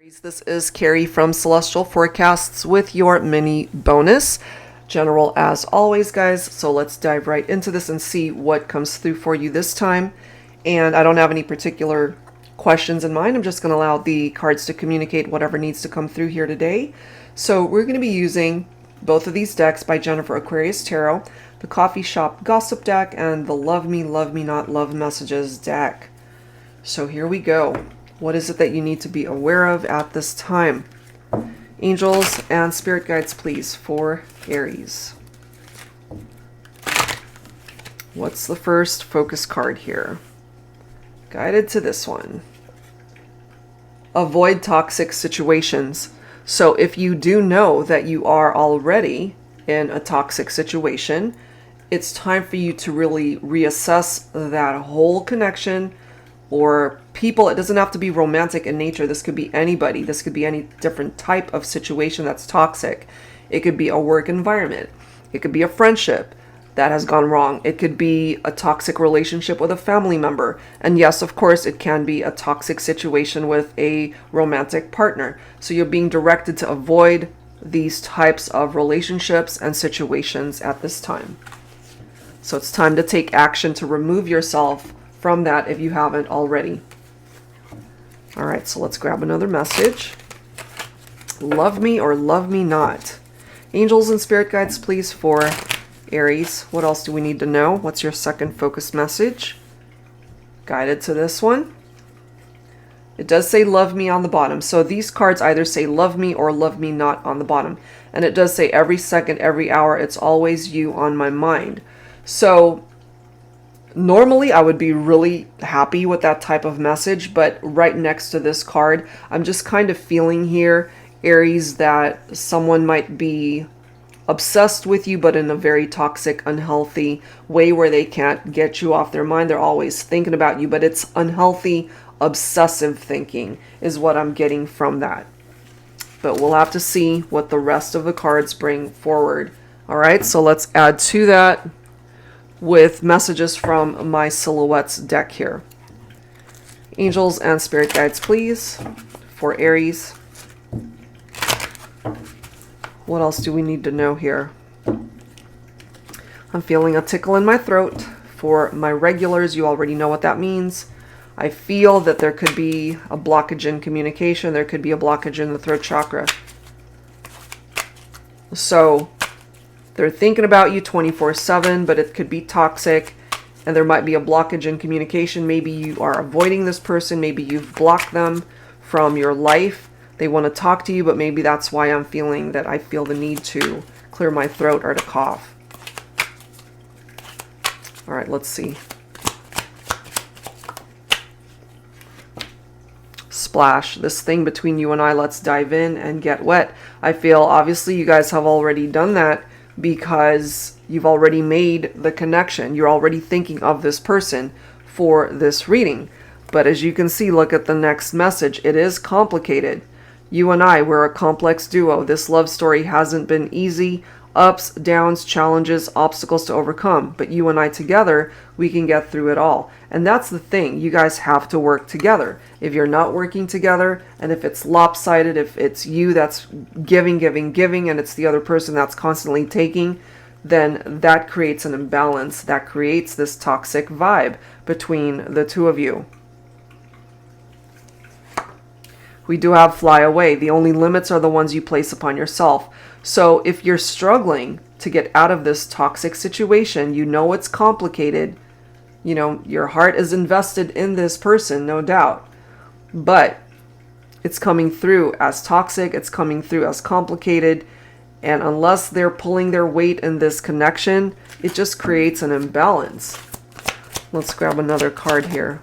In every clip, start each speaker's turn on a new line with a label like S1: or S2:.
S1: This is Carrie from Celestial Forecasts with your mini bonus. General as always, guys. So let's dive right into this and see what comes through for you this time. And I don't have any particular questions in mind. I'm just going to allow the cards to communicate whatever needs to come through here today. So we're going to be using both of these decks by Jennifer Aquarius Tarot, the Coffee Shop Gossip deck and the Love Me, Love Me Not, Love Messages deck. So here we go. What is it that you need to be aware of at this time? Angels and spirit guides, please, for Aries. What's the first focus card here? Guided to this one. Avoid toxic situations. So if you do know that you are already in a toxic situation, it's time for you to really reassess that whole connection or people. It doesn't have to be romantic in nature. This could be anybody. This could be any different type of situation that's toxic. It could be a work environment. It could be a friendship that has gone wrong. It could be a toxic relationship with a family member. And yes, of course, it can be a toxic situation with a romantic partner. So you're being directed to avoid these types of relationships and situations at this time. So it's time to take action to remove yourself from that if you haven't already. All right, so let's grab another message. Love me or love me not. Angels and spirit guides, please, for Aries. What else do we need to know? What's your second focus message? Guided to this one. It does say love me on the bottom. So these cards either say love me or love me not on the bottom. And it does say every second, every hour, it's always you on my mind. So normally, I would be really happy with that type of message, but right next to this card, I'm just kind of feeling here, Aries, that someone might be obsessed with you, but in a very toxic, unhealthy way where they can't get you off their mind. They're always thinking about you, but it's unhealthy, obsessive thinking is what I'm getting from that. But we'll have to see what the rest of the cards bring forward. All right, so let's add to that with messages from my Silhouettes deck here. Angels and spirit guides, please, for Aries. What else do we need to know here? I'm feeling a tickle in my throat. For my regulars, you already know what that means. I feel that there could be a blockage in communication. There could be a blockage in the throat chakra. So they're thinking about you 24/7, but it could be toxic, and there might be a blockage in communication. Maybe you are avoiding this person. Maybe you've blocked them from your life. They want to talk to you, but maybe that's why I'm feeling that I feel the need to clear my throat or to cough. All right, let's see. Splash, this thing between you and I, let's dive in and get wet. I feel obviously you guys have already done that, because you've already made the connection. You're already thinking of this person for this reading. But as you can see, look at the next message. It is complicated. You and I, we're a complex duo. This love story hasn't been easy. Ups, downs, challenges, obstacles to overcome. But you and I together, we can get through it all. And that's the thing. You guys have to work together. If you're not working together, and if it's lopsided, if it's you that's giving, and it's the other person that's constantly taking, then that creates an imbalance. That creates this toxic vibe between the two of you. We do have fly away. The only limits are the ones you place upon yourself. So if you're struggling to get out of this toxic situation, you know it's complicated. You know, your heart is invested in this person, no doubt. But it's coming through as toxic. It's coming through as complicated. And unless they're pulling their weight in this connection, it just creates an imbalance. Let's grab another card here.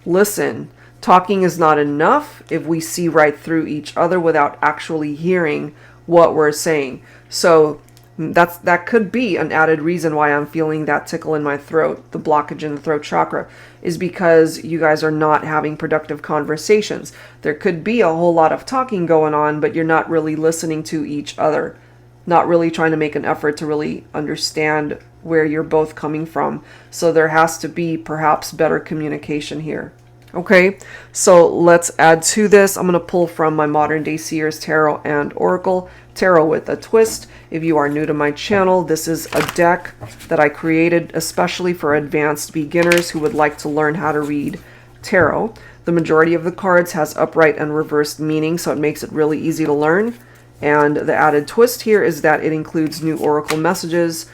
S1: Listen. Talking is not enough if we see right through each other without actually hearing what we're saying. So that could be an added reason why I'm feeling that tickle in my throat, the blockage in the throat chakra, is because you guys are not having productive conversations. There could be a whole lot of talking going on, but you're not really listening to each other, not really trying to make an effort to really understand where you're both coming from. So there has to be perhaps better communication here. Okay, so let's add to this. I'm going to pull from my Modern Day Seers Tarot and Oracle, Tarot with a Twist. If you are new to my channel, this is a deck that I created especially for advanced beginners who would like to learn how to read tarot. The majority of the cards has upright and reversed meaning, so it makes it really easy to learn. And the added twist here is that it includes new oracle messages,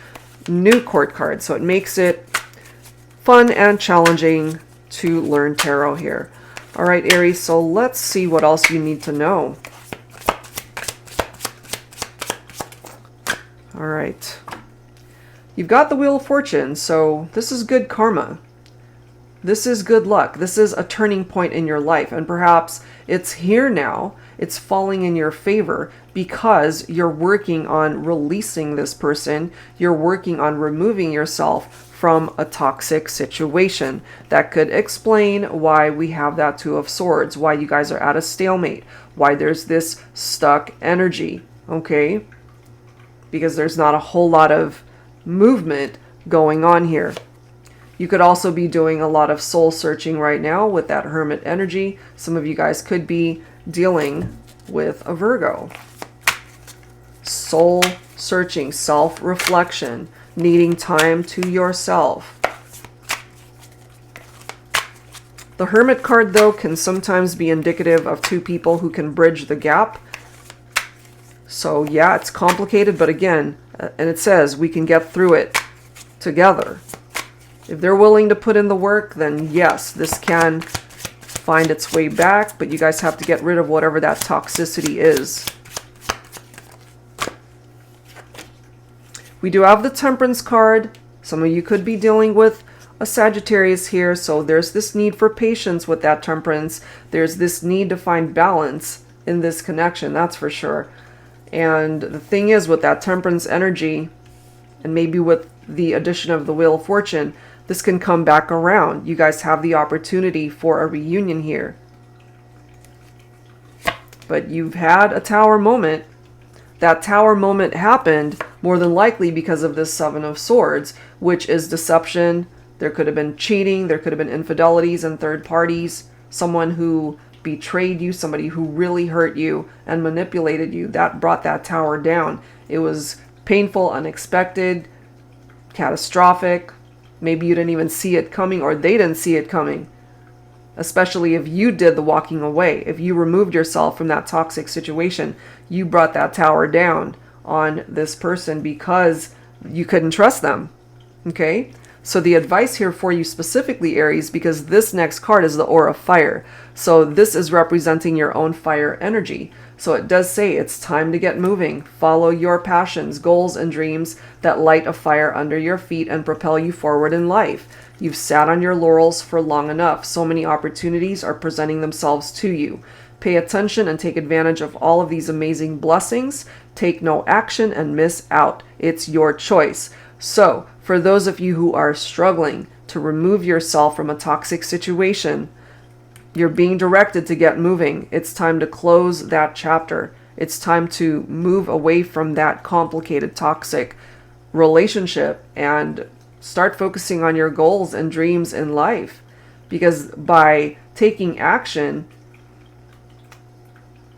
S1: new court cards, so it makes it fun and challenging to learn tarot here. All right, Aries, so let's see what else you need to know. All right. You've got the Wheel of Fortune, so this is good karma. This is good luck. This is a turning point in your life, and perhaps it's here now. It's falling in your favor because you're working on releasing this person. You're working on removing yourself from a toxic situation. That could explain why we have that Two of Swords, why you guys are at a stalemate, why there's this stuck energy, okay? Because there's not a whole lot of movement going on here. You could also be doing a lot of soul searching right now with that Hermit energy. Some of you guys could be dealing with a Virgo. Soul searching, self-reflection, needing time to yourself. The Hermit card, though, can sometimes be indicative of two people who can bridge the gap. So yeah, it's complicated, but again, and it says we can get through it together. If they're willing to put in the work, then yes, this can find its way back, but you guys have to get rid of whatever that toxicity is. We do have the Temperance card. Some of you could be dealing with a Sagittarius here, so there's this need for patience with that Temperance. There's this need to find balance in this connection, that's for sure. And the thing is, with that Temperance energy, and maybe with the addition of the Wheel of Fortune, this can come back around. You guys have the opportunity for a reunion here. But you've had a Tower moment. That Tower moment happened more than likely because of this Seven of Swords, which is deception. There could have been cheating. There could have been infidelities and third parties. Someone who betrayed you, somebody who really hurt you and manipulated you. That brought that Tower down. It was painful, unexpected, catastrophic. Maybe you didn't even see it coming, or they didn't see it coming. Especially if you did the walking away. If you removed yourself from that toxic situation, you brought that Tower down on this person because you couldn't trust them. Okay? So the advice here for you specifically, Aries, because this next card is the Aura of Fire. So this is representing your own fire energy. So it does say it's time to get moving. Follow your passions, goals, and dreams that light a fire under your feet and propel you forward in life. You've sat on your laurels for long enough. So many opportunities are presenting themselves to you. Pay attention and take advantage of all of these amazing blessings. Take no action and miss out. It's your choice. So, for those of you who are struggling to remove yourself from a toxic situation, you're being directed to get moving. It's time to close that chapter. It's time to move away from that complicated, toxic relationship and start focusing on your goals and dreams in life. Because by taking action,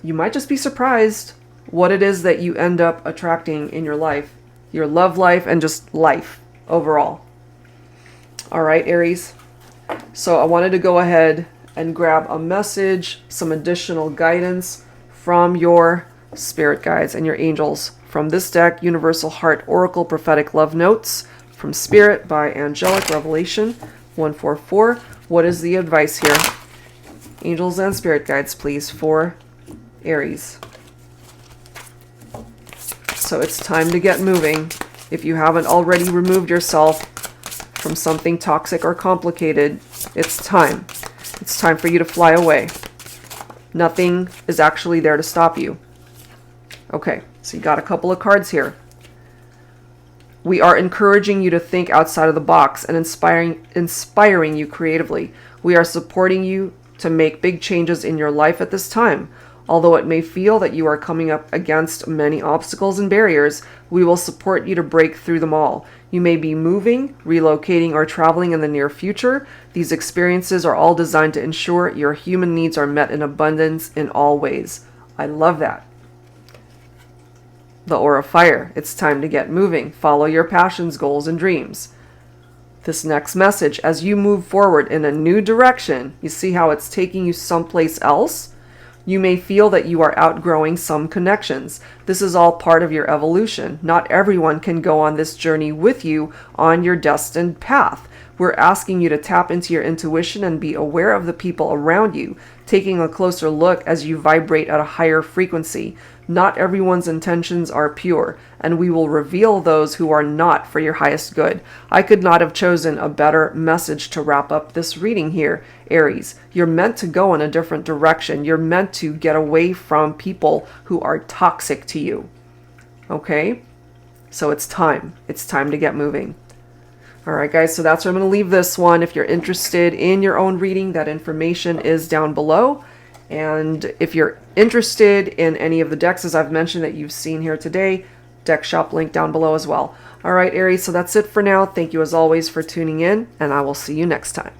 S1: you might just be surprised what it is that you end up attracting in your life, your love life, and just life overall. All right, Aries. So I wanted to go ahead and grab a message, some additional guidance from your spirit guides and your angels from this deck, Universal Heart Oracle Prophetic Love Notes from Spirit by Angelic Revelation 144. What is the advice here? Angels and spirit guides, please, for Aries. So it's time to get moving. If you haven't already removed yourself from something toxic or complicated, it's time. It's time for you to fly away. Nothing is actually there to stop you. Okay, so you got a couple of cards here. We are encouraging you to think outside of the box and inspiring you creatively. We are supporting you to make big changes in your life at this time. Although it may feel that you are coming up against many obstacles and barriers, we will support you to break through them all. You may be moving, relocating, or traveling in the near future. These experiences are all designed to ensure your human needs are met in abundance in all ways. I love that. The Aura Fire. It's time to get moving. Follow your passions, goals, and dreams. This next message, as you move forward in a new direction, you see how it's taking you someplace else? You may feel that you are outgrowing some connections. This is all part of your evolution. Not everyone can go on this journey with you on your destined path. We're asking you to tap into your intuition and be aware of the people around you, taking a closer look as you vibrate at a higher frequency. Not everyone's intentions are pure, and we will reveal those who are not for your highest good. I could not have chosen a better message to wrap up this reading here, Aries. You're meant to go in a different direction. You're meant to get away from people who are toxic to you. Okay? So it's time. It's time to get moving. All right, guys, so that's where I'm going to leave this one. If you're interested in your own reading, that information is down below. And if you're interested in any of the decks, as I've mentioned, that you've seen here today, deck shop link down below as well. All right, Aries, so that's it for now. Thank you as always for tuning in, and I will see you next time.